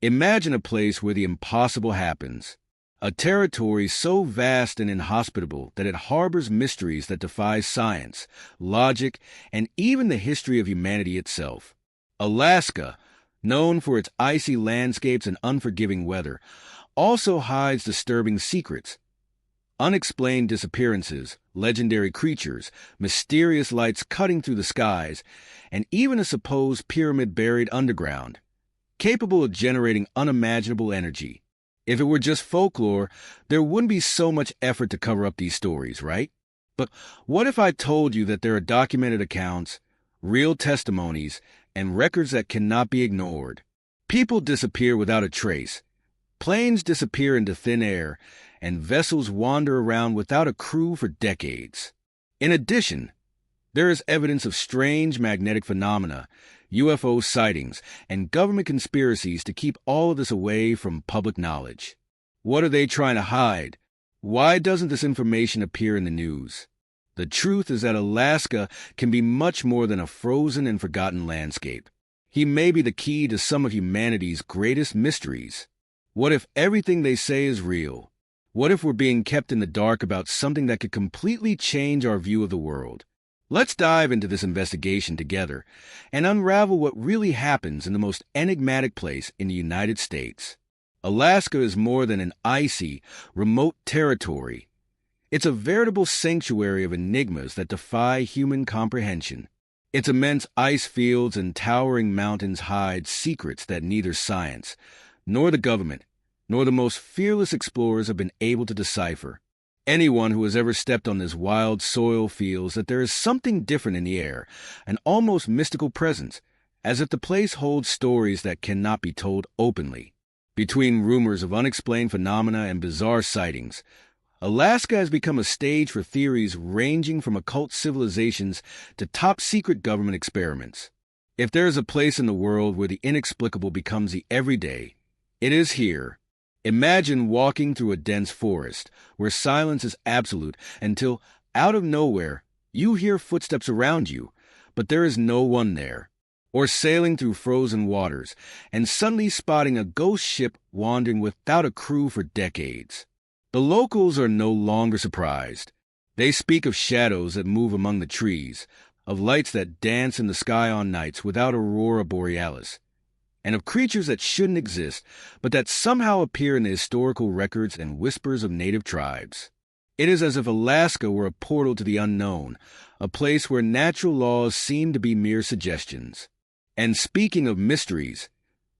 Imagine a place where the impossible happens. A territory so vast and inhospitable that it harbors mysteries that defy science, logic, and even the history of humanity itself. Alaska, known for its icy landscapes and unforgiving weather, also hides disturbing secrets. Unexplained disappearances, legendary creatures, mysterious lights cutting through the skies, and even a supposed pyramid buried underground, capable of generating unimaginable energy. If it were just folklore, there wouldn't be so much effort to cover up these stories, right? But what if I told you that there are documented accounts, real testimonies, and records that cannot be ignored? People disappear without a trace. Planes disappear into thin air, and vessels wander around without a crew for decades. In addition, there is evidence of strange magnetic phenomena, UFO sightings, and government conspiracies to keep all of this away from public knowledge. What are they trying to hide? Why doesn't this information appear in the news? The truth is that Alaska can be much more than a frozen and forgotten landscape. He may be the key to some of humanity's greatest mysteries. What if everything they say is real? What if we're being kept in the dark about something that could completely change our view of the world? Let's dive into this investigation together and unravel what really happens in the most enigmatic place in the United States. Alaska is more than an icy, remote territory. It's a veritable sanctuary of enigmas that defy human comprehension. Its immense ice fields and towering mountains hide secrets that neither science, nor the government, nor the most fearless explorers have been able to decipher. Anyone who has ever stepped on this wild soil feels that there is something different in the air, an almost mystical presence, as if the place holds stories that cannot be told openly. Between rumors of unexplained phenomena and bizarre sightings, Alaska has become a stage for theories ranging from occult civilizations to top-secret government experiments. If there is a place in the world where the inexplicable becomes the everyday, it is here. Imagine walking through a dense forest where silence is absolute until, out of nowhere, you hear footsteps around you, but there is no one there. Or sailing through frozen waters and suddenly spotting a ghost ship wandering without a crew for decades. The locals are no longer surprised. They speak of shadows that move among the trees, of lights that dance in the sky on nights without aurora borealis, and of creatures that shouldn't exist, but that somehow appear in the historical records and whispers of native tribes. It is as if Alaska were a portal to the unknown, a place where natural laws seem to be mere suggestions. And speaking of mysteries,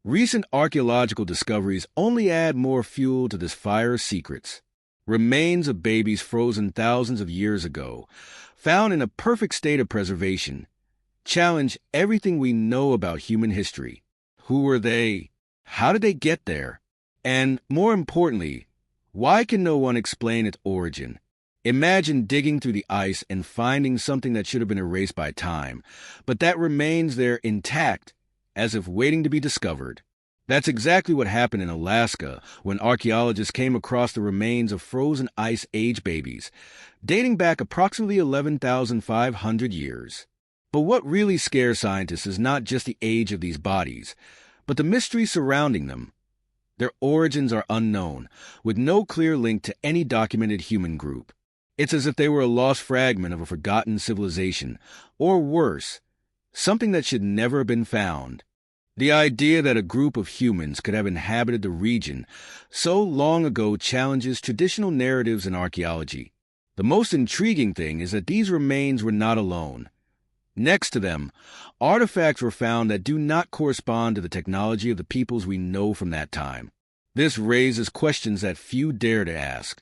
recent archaeological discoveries only add more fuel to this fire of secrets. Remains of babies frozen thousands of years ago, found in a perfect state of preservation, challenge everything we know about human history. Who were they? How did they get there? And, more importantly, why can no one explain its origin? Imagine digging through the ice and finding something that should have been erased by time, but that remains there intact, as if waiting to be discovered. That's exactly what happened in Alaska when archaeologists came across the remains of frozen ice age babies, dating back approximately 11,500 years. But what really scares scientists is not just the age of these bodies, but the mystery surrounding them. Their origins are unknown, with no clear link to any documented human group. It's as if they were a lost fragment of a forgotten civilization, or worse, something that should never have been found. The idea that a group of humans could have inhabited the region so long ago challenges traditional narratives in archaeology. The most intriguing thing is that these remains were not alone. Next to them, artifacts were found that do not correspond to the technology of the peoples we know from that time. This raises questions that few dare to ask.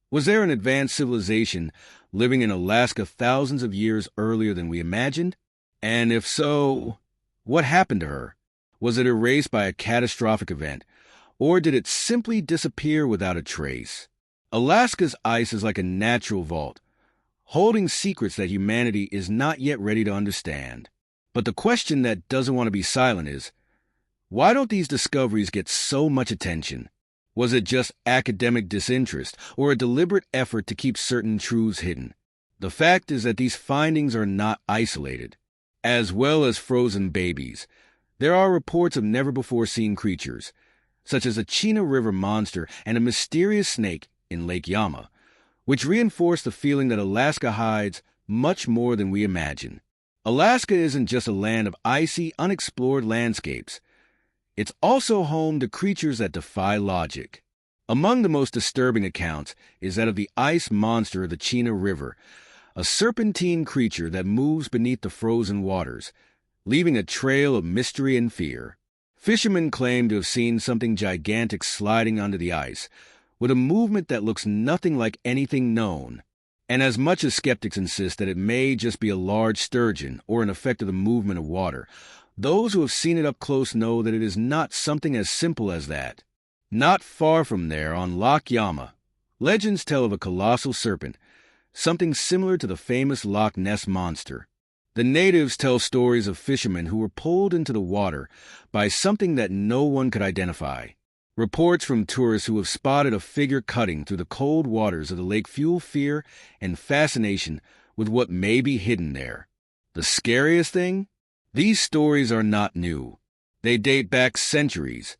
Was there an advanced civilization living in Alaska thousands of years earlier than we imagined? And if so, what happened to her? Was it erased by a catastrophic event, or did it simply disappear without a trace? Alaska's ice is like a natural vault, holding secrets that humanity is not yet ready to understand. But the question that doesn't want to be silent is, why don't these discoveries get so much attention? Was it just academic disinterest or a deliberate effort to keep certain truths hidden? The fact is that these findings are not isolated. As well as frozen babies, there are reports of never-before-seen creatures, such as a Chena River monster and a mysterious snake in Lake Yama, which reinforce the feeling that Alaska hides much more than we imagine. Alaska isn't just a land of icy, unexplored landscapes. It's also home to creatures that defy logic. Among the most disturbing accounts is that of the ice monster of the Chena River, a serpentine creature that moves beneath the frozen waters, leaving a trail of mystery and fear. Fishermen claim to have seen something gigantic sliding under the ice, with a movement that looks nothing like anything known. And as much as skeptics insist that it may just be a large sturgeon or an effect of the movement of water, those who have seen it up close know that it is not something as simple as that. Not far from there, on Loch Yama, legends tell of a colossal serpent, something similar to the famous Loch Ness monster. The natives tell stories of fishermen who were pulled into the water by something that no one could identify. Reports from tourists who have spotted a figure cutting through the cold waters of the lake fuel fear and fascination with what may be hidden there. The scariest thing? These stories are not new. They date back centuries,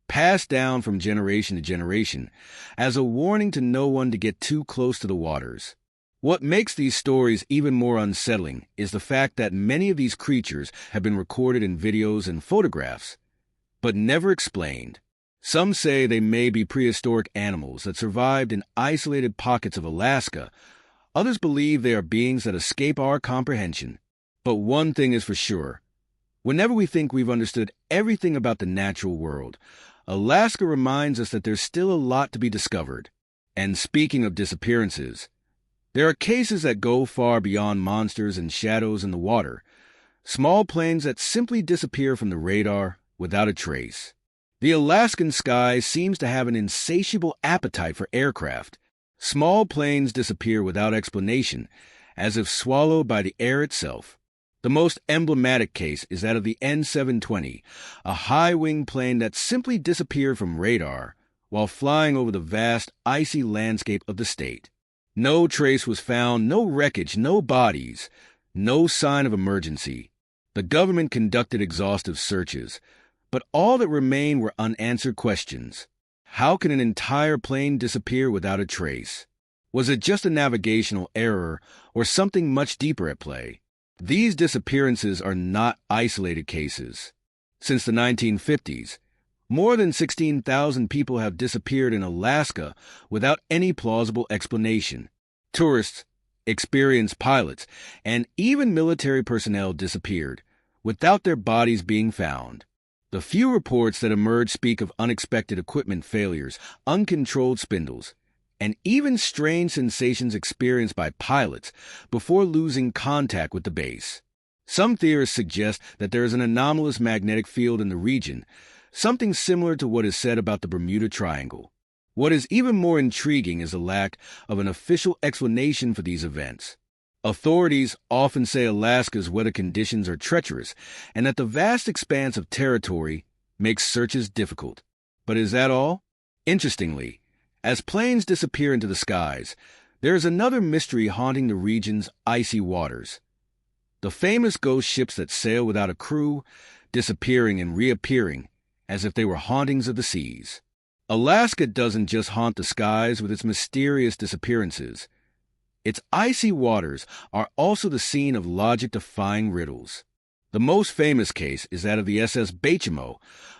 passed down from generation to generation, as a warning to no one to get too close to the waters. What makes these stories even more unsettling is the fact that many of these creatures have been recorded in videos and photographs, but never explained. Some say they may be prehistoric animals that survived in isolated pockets of Alaska. Others believe they are beings that escape our comprehension. But one thing is for sure. Whenever we think we've understood everything about the natural world, Alaska reminds us that there's still a lot to be discovered. And speaking of disappearances, there are cases that go far beyond monsters and shadows in the water. Small planes that simply disappear from the radar without a trace. The Alaskan sky seems to have an insatiable appetite for aircraft. Small planes disappear without explanation, as if swallowed by the air itself. The most emblematic case is that of the N-720, a high-wing plane that simply disappeared from radar while flying over the vast, icy landscape of the state. No trace was found, no wreckage, no bodies, no sign of emergency. The government conducted exhaustive searches, but all that remained were unanswered questions. How can an entire plane disappear without a trace? Was it just a navigational error or something much deeper at play? These disappearances are not isolated cases. Since the 1950s, more than 16,000 people have disappeared in Alaska without any plausible explanation. Tourists, experienced pilots, and even military personnel disappeared without their bodies being found. The few reports that emerge speak of unexpected equipment failures, uncontrolled spindles, and even strange sensations experienced by pilots before losing contact with the base. Some theorists suggest that there is an anomalous magnetic field in the region, something similar to what is said about the Bermuda Triangle. What is even more intriguing is the lack of an official explanation for these events. Authorities often say Alaska's weather conditions are treacherous and that the vast expanse of territory makes searches difficult. But is that all? Interestingly, as planes disappear into the skies, there is another mystery haunting the region's icy waters. The famous ghost ships that sail without a crew, disappearing and reappearing as if they were hauntings of the seas. Alaska doesn't just haunt the skies with its mysterious disappearances. Its icy waters are also the scene of logic-defying riddles. The most famous case is that of the SS Bachimo,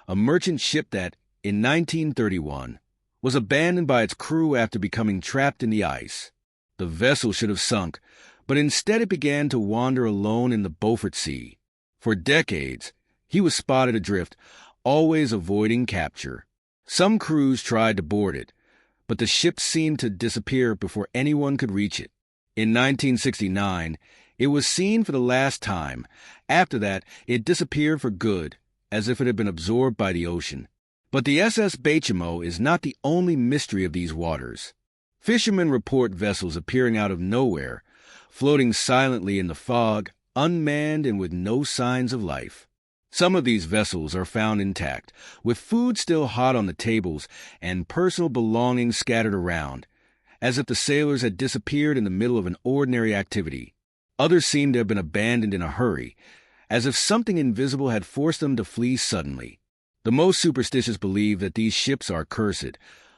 a merchant ship that, in 1931, was abandoned by its crew after becoming trapped in the ice. The vessel should have sunk, but instead it began to wander alone in the Beaufort Sea. For decades, he was spotted adrift, always avoiding capture. Some crews tried to board it, but the ship seemed to disappear before anyone could reach it. In 1969, it was seen for the last time. After that, it disappeared for good, as if it had been absorbed by the ocean. But the SS Bachimo is not the only mystery of these waters. Fishermen report vessels appearing out of nowhere, floating silently in the fog, unmanned and with no signs of life. Some of these vessels are found intact, with food still hot on the tables and personal belongings scattered around, as if the sailors had disappeared in the middle of an ordinary activity. Others seem to have been abandoned in a hurry, as if something invisible had forced them to flee suddenly. The most superstitious believe that these ships are cursed,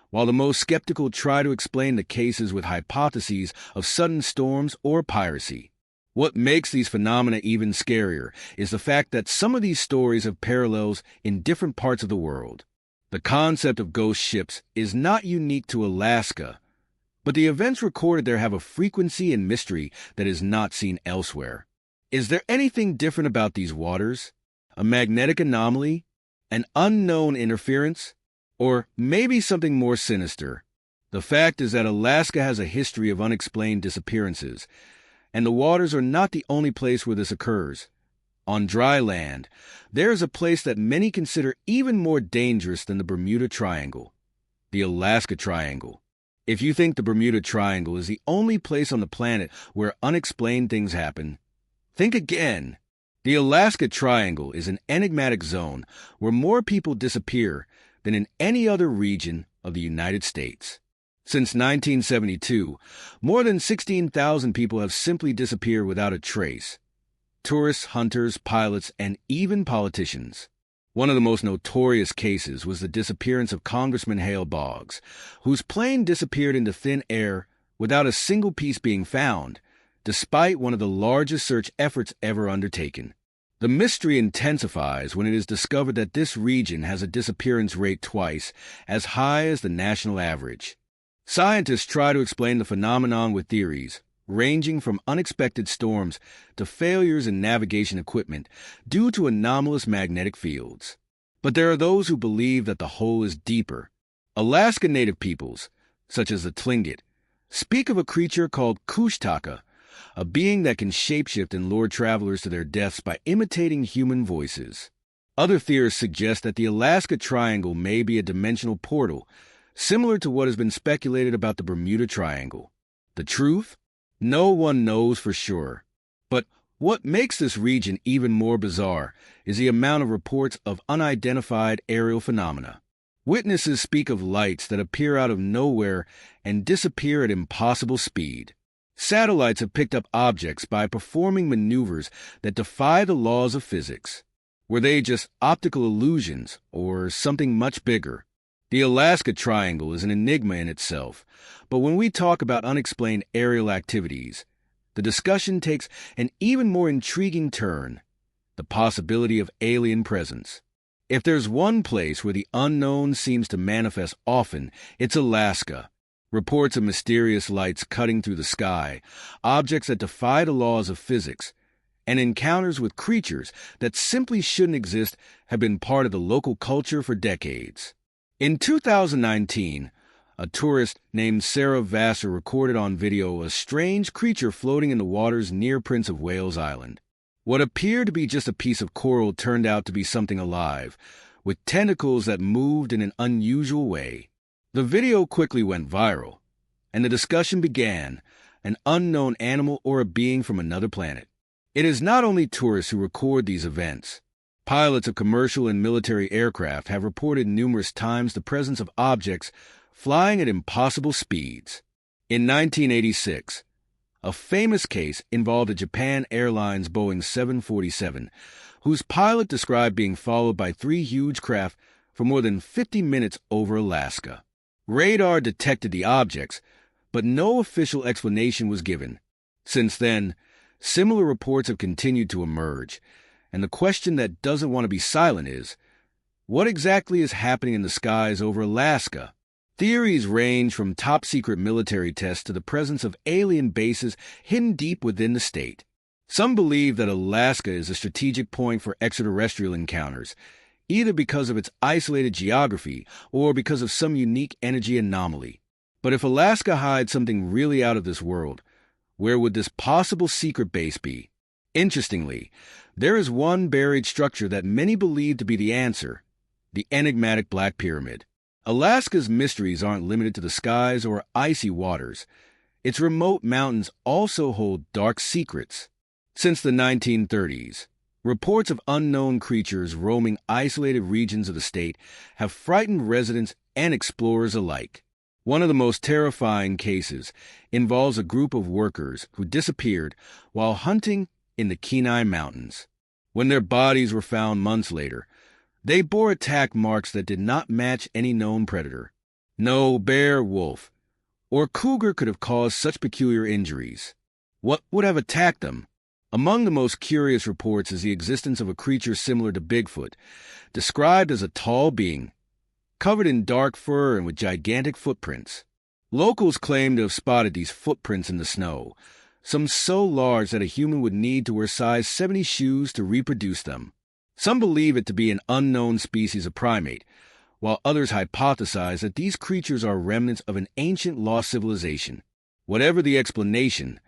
while the most skeptical try to explain the cases with hypotheses of sudden storms or piracy. What makes these phenomena even scarier is the fact that some of these stories have parallels in different parts of the world. The concept of ghost ships is not unique to Alaska, but the events recorded there have a frequency and mystery that is not seen elsewhere. Is there anything different about these waters? A magnetic anomaly? An unknown interference? Or maybe something more sinister? The fact is that Alaska has a history of unexplained disappearances, and the waters are not the only place where this occurs. On dry land, there is a place that many consider even more dangerous than the Bermuda Triangle, the Alaska Triangle. If you think the Bermuda Triangle is the only place on the planet where unexplained things happen, think again. The Alaska Triangle is an enigmatic zone where more people disappear than in any other region of the United States. Since 1972, more than 16,000 people have simply disappeared without a trace. Tourists, hunters, pilots, and even politicians. One of the most notorious cases was the disappearance of Congressman Hale Boggs, whose plane disappeared into thin air without a single piece being found, despite one of the largest search efforts ever undertaken. The mystery intensifies when it is discovered that this region has a disappearance rate twice as high as the national average. Scientists try to explain the phenomenon with theories, ranging from unexpected storms to failures in navigation equipment due to anomalous magnetic fields. But there are those who believe that the hole is deeper. Alaska Native peoples, such as the Tlingit, speak of a creature called Kushtaka, a being that can shapeshift and lure travelers to their deaths by imitating human voices. Other theorists suggest that the Alaska Triangle may be a dimensional portal, similar to what has been speculated about the Bermuda Triangle. The truth? No one knows for sure. But what makes this region even more bizarre is the amount of reports of unidentified aerial phenomena. Witnesses speak of lights that appear out of nowhere and disappear at impossible speed. Satellites have picked up objects by performing maneuvers that defy the laws of physics. Were they just optical illusions or something much bigger? The Alaska Triangle is an enigma in itself, but when we talk about unexplained aerial activities, the discussion takes an even more intriguing turn: the possibility of alien presence. If there's one place where the unknown seems to manifest often, it's Alaska. Reports of mysterious lights cutting through the sky, objects that defy the laws of physics, and encounters with creatures that simply shouldn't exist have been part of the local culture for decades. In 2019, a tourist named Sarah Vassar recorded on video a strange creature floating in the waters near Prince of Wales Island. What appeared to be just a piece of coral turned out to be something alive, with tentacles that moved in an unusual way. The video quickly went viral, and the discussion began: an unknown animal or a being from another planet. It is not only tourists who record these events. Pilots of commercial and military aircraft have reported numerous times the presence of objects flying at impossible speeds. In 1986, a famous case involved a Japan Airlines Boeing 747, whose pilot described being followed by 3 huge craft for more than 50 minutes over Alaska. Radar detected the objects, but no official explanation was given. Since then, similar reports have continued to emerge, and the question that doesn't want to be silent is, what exactly is happening in the skies over Alaska? Theories range from top-secret military tests to the presence of alien bases hidden deep within the state. Some believe that Alaska is a strategic point for extraterrestrial encounters, either because of its isolated geography or because of some unique energy anomaly. But if Alaska hides something really out of this world, where would this possible secret base be? Interestingly, there is one buried structure that many believe to be the answer: the enigmatic Black Pyramid. Alaska's mysteries aren't limited to the skies or icy waters. Its remote mountains also hold dark secrets. Since the 1930s, reports of unknown creatures roaming isolated regions of the state have frightened residents and explorers alike. One of the most terrifying cases involves a group of workers who disappeared while hunting in the Kenai Mountains. When their bodies were found months later, They bore attack marks that did not match any known predator. No bear, wolf, or cougar could have caused such peculiar injuries. What would have attacked them? Among the most curious reports is the existence of a creature similar to Bigfoot, described as a tall being, covered in dark fur and with gigantic footprints. Locals claim to have spotted these footprints in the snow, some so large that a human would need to wear size 70 shoes to reproduce them. Some believe it to be an unknown species of primate, while others hypothesize that these creatures are remnants of an ancient lost civilization. Whatever the explanation,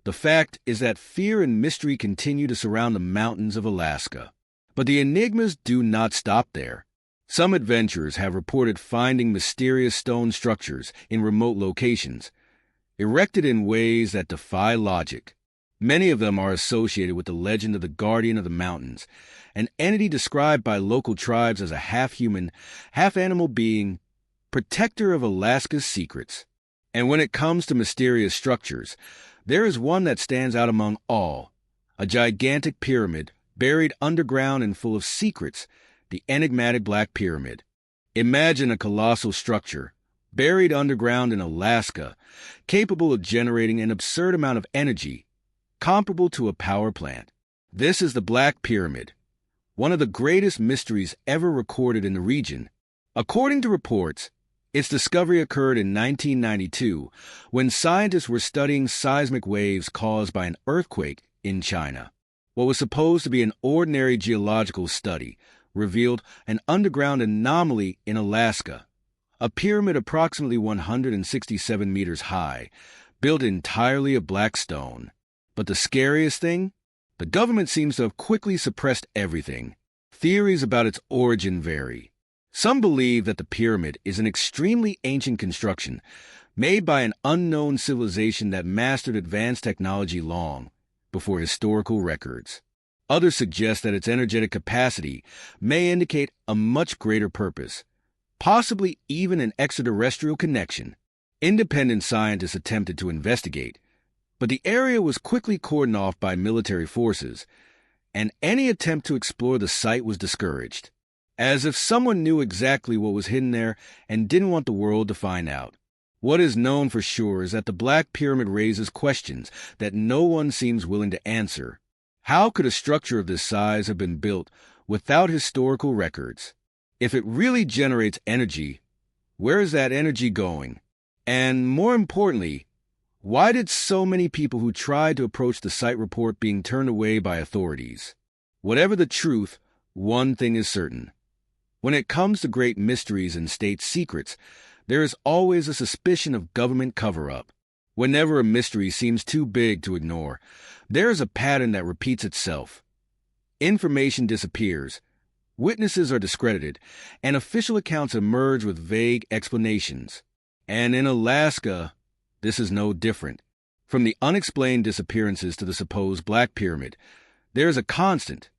the fact is that fear and mystery continue to surround the mountains of Alaska. But the enigmas do not stop there. Some adventurers have reported finding mysterious stone structures in remote locations, erected in ways that defy logic. Many of them are associated with the legend of the Guardian of the Mountains, an entity described by local tribes as a half-human, half-animal being, protector of Alaska's secrets. And when it comes to mysterious structures, there is one that stands out among all, a gigantic pyramid buried underground and full of secrets, the enigmatic Black Pyramid. Imagine a colossal structure, buried underground in Alaska, capable of generating an absurd amount of energy, comparable to a power plant. This is the Black Pyramid, one of the greatest mysteries ever recorded in the region. According to reports, its discovery occurred in 1992 when scientists were studying seismic waves caused by an earthquake in China. What was supposed to be an ordinary geological study revealed an underground anomaly in Alaska, a pyramid approximately 167 meters high, built entirely of black stone. But the scariest thing? The government seems to have quickly suppressed everything. Theories about its origin vary. Some believe that the pyramid is an extremely ancient construction made by an unknown civilization that mastered advanced technology long before historical records. Others suggest that its energetic capacity may indicate a much greater purpose, possibly even an extraterrestrial connection. Independent scientists attempted to investigate, but the area was quickly cordoned off by military forces, and any attempt to explore the site was discouraged, as if someone knew exactly what was hidden there and didn't want the world to find out. What is known for sure is that the Black Pyramid raises questions that no one seems willing to answer. How could a structure of this size have been built without historical records? If it really generates energy, where is that energy going? And more importantly, why did so many people who tried to approach the site report being turned away by authorities? Whatever the truth, one thing is certain. When it comes to great mysteries and state secrets, there is always a suspicion of government cover-up. Whenever a mystery seems too big to ignore, there is a pattern that repeats itself. Information disappears, witnesses are discredited, and official accounts emerge with vague explanations. And in Alaska, this is no different. From the unexplained disappearances to the supposed Black Pyramid, there is a constant: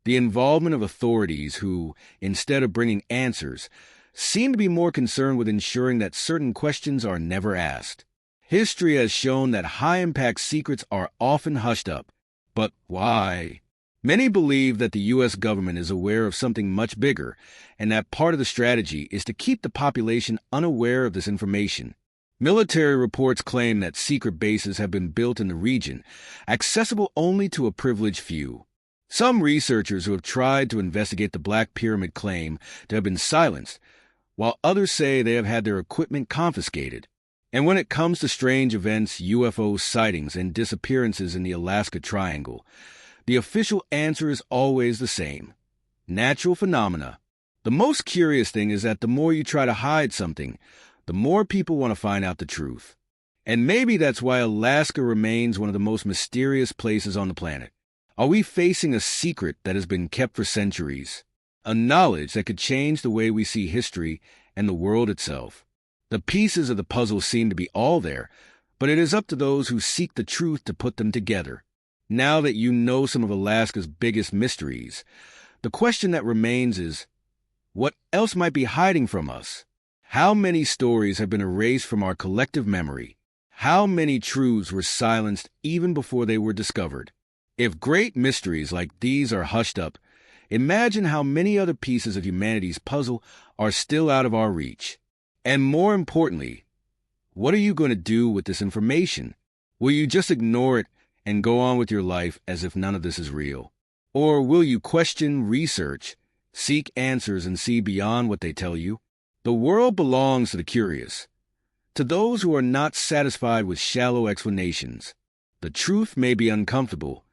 the involvement of authorities who, instead of bringing answers, seem to be more concerned with ensuring that certain questions are never asked. History has shown that high-impact secrets are often hushed up. But why? Many believe that the U.S. government is aware of something much bigger, and that part of the strategy is to keep the population unaware of this information. Military reports claim that secret bases have been built in the region, accessible only to a privileged few. Some researchers who have tried to investigate the Black Pyramid claim to have been silenced, while others say they have had their equipment confiscated. And when it comes to strange events, UFO sightings, and disappearances in the Alaska Triangle, the official answer is always the same: natural phenomena. The most curious thing is that the more you try to hide something, the more people want to find out the truth. And maybe that's why Alaska remains one of the most mysterious places on the planet. Are we facing a secret that has been kept for centuries? A knowledge that could change the way we see history and the world itself? The pieces of the puzzle seem to be all there, but it is up to those who seek the truth to put them together. Now that you know some of Alaska's biggest mysteries, the question that remains is, what else might be hiding from us? How many stories have been erased from our collective memory? How many truths were silenced even before they were discovered? If great mysteries like these are hushed up, imagine how many other pieces of humanity's puzzle are still out of our reach. And more importantly, what are you going to do with this information? Will you just ignore it and go on with your life as if none of this is real? Or will you question, research, seek answers, and see beyond what they tell you? The world belongs to the curious, to those who are not satisfied with shallow explanations. The truth may be uncomfortable,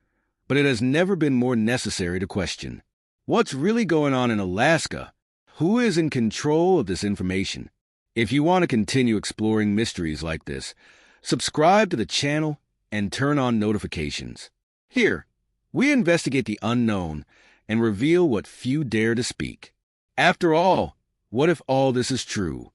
but it has never been more necessary to question. What's really going on in Alaska? Who is in control of this information? If you want to continue exploring mysteries like this, subscribe to the channel and turn on notifications. Here, we investigate the unknown and reveal what few dare to speak. After all, what if all this is true?